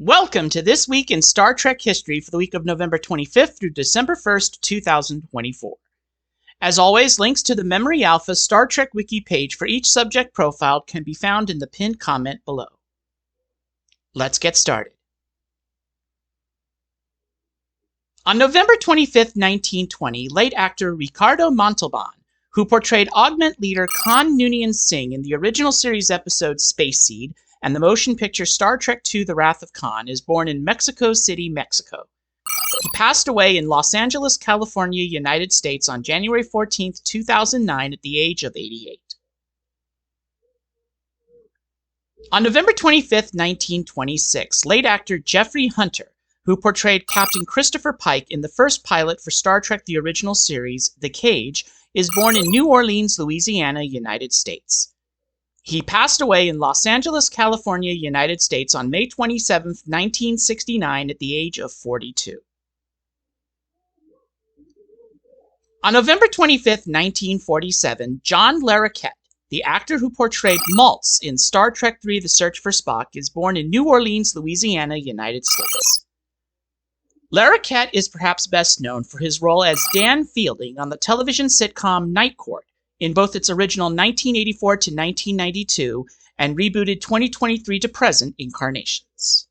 Welcome to This Week in Star Trek History for the week of November 25th through December 1st, 2024. As always, links to the Memory Alpha Star Trek Wiki page for each subject profiled can be found in the pinned comment below. Let's get started. On November 25th, 1920, late actor Ricardo Montalban, who portrayed Augment Leader Khan Noonien Singh in the original series episode Space Seed and the motion picture Star Trek II The Wrath of Khan, is born in Mexico City, Mexico. He passed away in Los Angeles, California, United States on January 14, 2009 at the age of 88. On November 25, 1926, late actor Jeffrey Hunter, who portrayed Captain Christopher Pike in the first pilot for Star Trek the original series, The Cage, is born in New Orleans, Louisiana, United States. He passed away in Los Angeles, California, United States on May 27, 1969 at the age of 42. On November 25, 1947, John Larroquette, the actor who portrayed Maltz in Star Trek III The Search for Spock, is born in New Orleans, Louisiana, United States. Larroquette is perhaps best known for his role as Dan Fielding on the television sitcom Night Court, in both its original 1984 to 1992 and rebooted 2023 to present incarnations.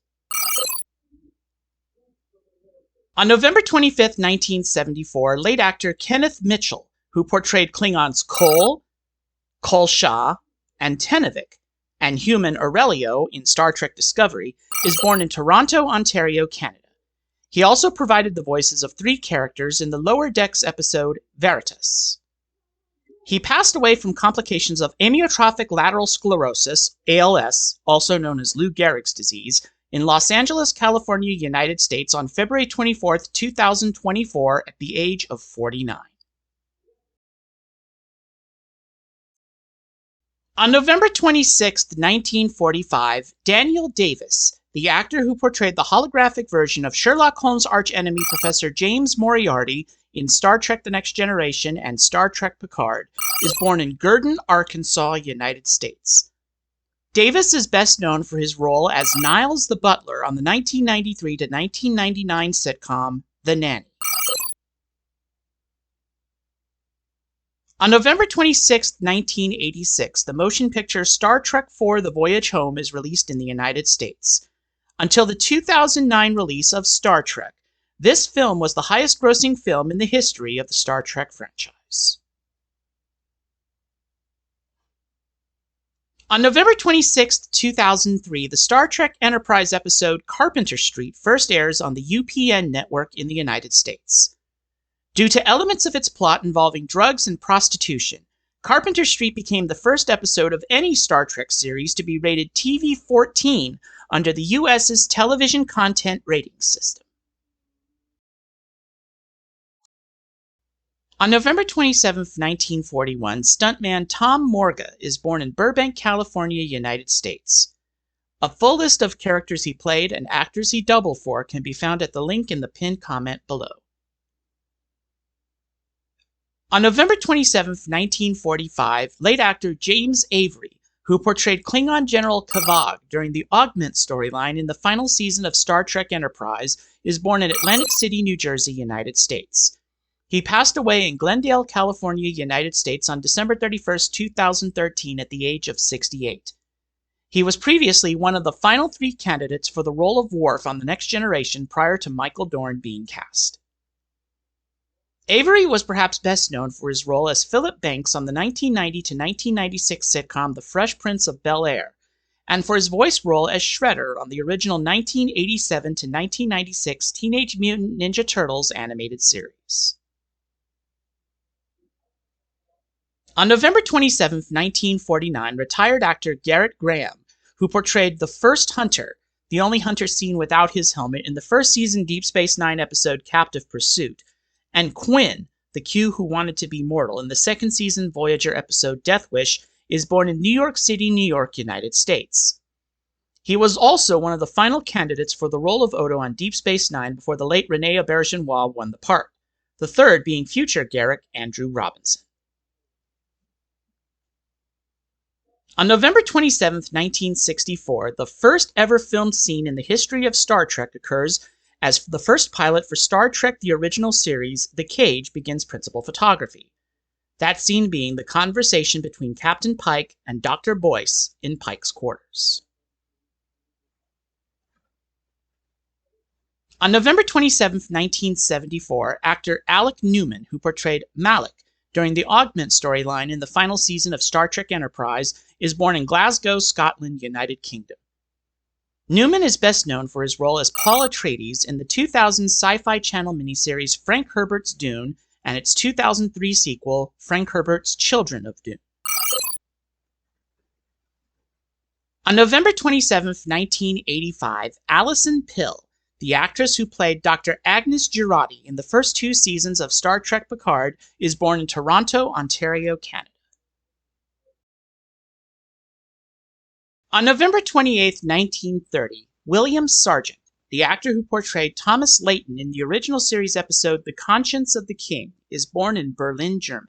On November 25, 1974, late actor Kenneth Mitchell, who portrayed Klingons Kol, Kol-Sha, and Tenavik, and human Aurelio in Star Trek Discovery, is born in Toronto, Ontario, Canada. He also provided the voices of 3 characters in the Lower Decks episode Veritas. He passed away from complications of amyotrophic lateral sclerosis, ALS, also known as Lou Gehrig's disease, in Los Angeles, California, United States on February 24, 2024 at the age of 49. On November 26, 1945, Daniel Davis, the actor who portrayed the holographic version of Sherlock Holmes' archenemy Professor James Moriarty in Star Trek The Next Generation and Star Trek Picard, is born in Gurdon, Arkansas, United States. Davis is best known for his role as Niles the Butler on the 1993 to 1999 sitcom The Nanny. On November 26, 1986, the motion picture Star Trek IV The Voyage Home is released in the United States. Until the 2009 release of Star Trek, this film was the highest-grossing film in the history of the Star Trek franchise. On November 26, 2003, the Star Trek Enterprise episode Carpenter Street first airs on the UPN network in the United States. Due to elements of its plot involving drugs and prostitution, Carpenter Street became the first episode of any Star Trek series to be rated TV-14 under the U.S.'s television content rating system. On November 27, 1941, stuntman Tom Morga is born in Burbank, California, United States. A full list of characters he played and actors he doubled for can be found at the link in the pinned comment below. On November 27, 1945, late actor James Avery, who portrayed Klingon General Kavag during the Augment storyline in the final season of Star Trek Enterprise, is born in Atlantic City, New Jersey, United States. He passed away in Glendale, California, United States on December 31, 2013 at the age of 68. He was previously one of the final 3 candidates for the role of Worf on The Next Generation prior to Michael Dorn being cast. Avery was perhaps best known for his role as Philip Banks on the 1990 to 1996 sitcom The Fresh Prince of Bel-Air, and for his voice role as Shredder on the original 1987 to 1996 Teenage Mutant Ninja Turtles animated series. On November 27, 1949, retired actor Garrett Graham, who portrayed the first Hunter, the only Hunter seen without his helmet in the first season Deep Space Nine episode Captive Pursuit, and Quinn, the Q who wanted to be mortal in the second season Voyager episode Death Wish, is born in New York City, New York, United States. He was also one of the final candidates for the role of Odo on Deep Space Nine before the late Rene Auberjonois won the part, the third being future Garak Andrew Robinson. On November 27th, 1964, the first ever filmed scene in the history of Star Trek occurs as the first pilot for Star Trek the original series, The Cage, begins principal photography. That scene being the conversation between Captain Pike and Dr. Boyce in Pike's quarters. On November 27th, 1974, actor Alec Newman, who portrayed Malik during the Augment storyline in the final season of Star Trek Enterprise, is born in Glasgow, Scotland, United Kingdom. Newman is best known for his role as Paul Atreides in the 2000 Sci-Fi Channel miniseries Frank Herbert's Dune and its 2003 sequel, Frank Herbert's Children of Dune. On November 27th, 1985, Alison Pill, the actress who played Dr. Agnes Girardi in the first 2 seasons of Star Trek Picard, is born in Toronto, Ontario, Canada. On November 28, 1930, William Sargent, the actor who portrayed Thomas Layton in the original series episode The Conscience of the King, is born in Berlin, Germany.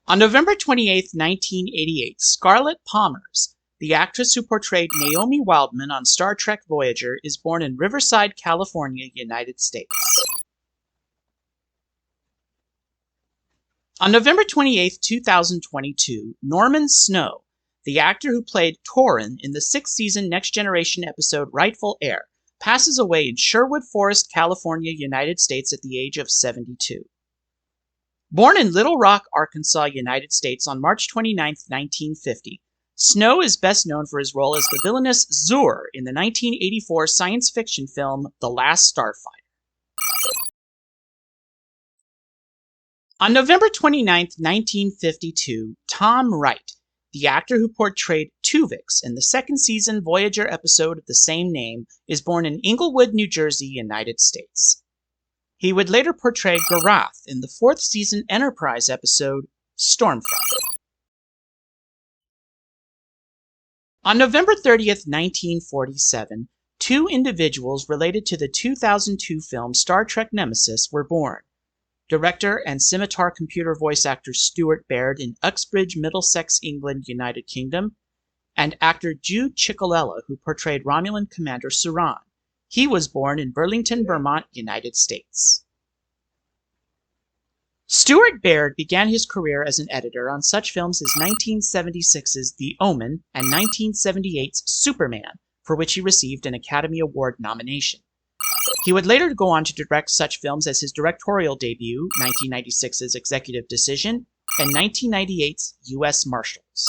On November 28, 1988, Scarlett Palmers, the actress who portrayed Naomi Wildman on Star Trek Voyager, is born in Riverside, California, United States. On November 28, 2022, Norman Snow, the actor who played Torin in the 6th season Next Generation episode Rightful Heir, passes away in Sherwood Forest, California, United States at the age of 72. Born in Little Rock, Arkansas, United States on March 29, 1950, Snow is best known for his role as the villainous Zur in the 1984 science fiction film The Last Starfighter. On November 29, 1952, Tom Wright, the actor who portrayed Tuvix in the 2nd season Voyager episode of the same name, is born in Inglewood, New Jersey, United States. He would later portray Garath in the 4th season Enterprise episode Stormfront. On November 30th, 1947, 2 individuals related to the 2002 film Star Trek Nemesis were born. Director and Scimitar computer voice actor Stuart Baird in Uxbridge, Middlesex, England, United Kingdom, and actor Jude Cicolella, who portrayed Romulan Commander Suran. He was born in Burlington, Vermont, United States. Stuart Baird began his career as an editor on such films as 1976's The Omen and 1978's Superman, for which he received an Academy Award nomination. He would later go on to direct such films as his directorial debut, 1996's Executive Decision, and 1998's U.S. Marshals.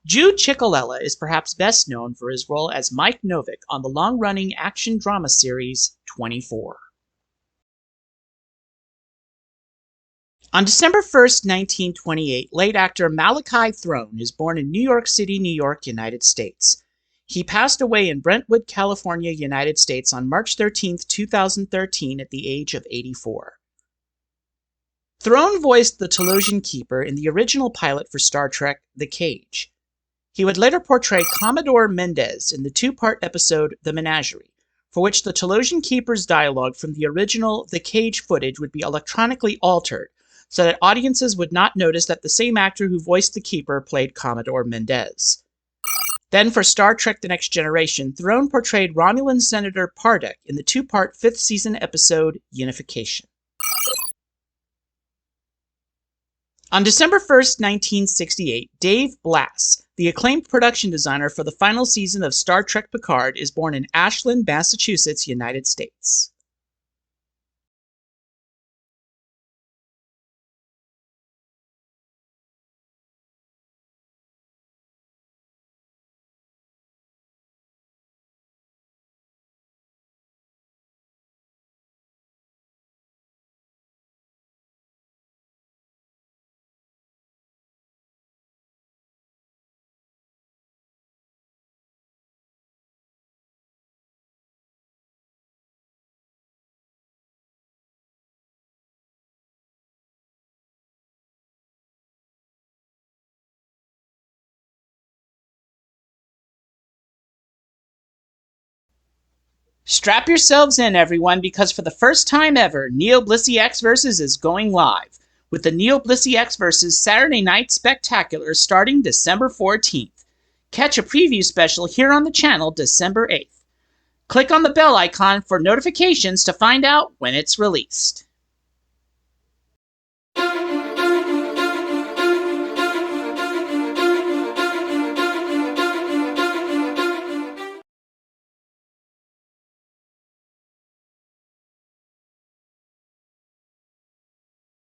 Jude Cicolella is perhaps best known for his role as Mike Novick on the long-running action drama series 24. On December 1, 1928, late actor Malachi Throne is born in New York City, New York, United States. He passed away in Brentwood, California, United States on March 13, 2013 at the age of 84. Throne voiced the Talosian Keeper in the original pilot for Star Trek, The Cage. He would later portray Commodore Mendez in the 2-part episode The Menagerie, for which the Talosian Keeper's dialogue from the original The Cage footage would be electronically altered, so that audiences would not notice that the same actor who voiced the Keeper played Commodore Mendez. Then for Star Trek The Next Generation, Throne portrayed Romulan Senator Pardek in the 2-part 5th season episode Unification. On December 1, 1968, Dave Blass, the acclaimed production designer for the final season of Star Trek Picard, is born in Ashland, Massachusetts, United States. Strap yourselves in, everyone, because for the first time ever, Neo Blissey X Versus is going live, with the Neo Blissey X Versus Saturday Night Spectacular starting December 14th. Catch a preview special here on the channel December 8th. Click on the bell icon for notifications to find out when it's released.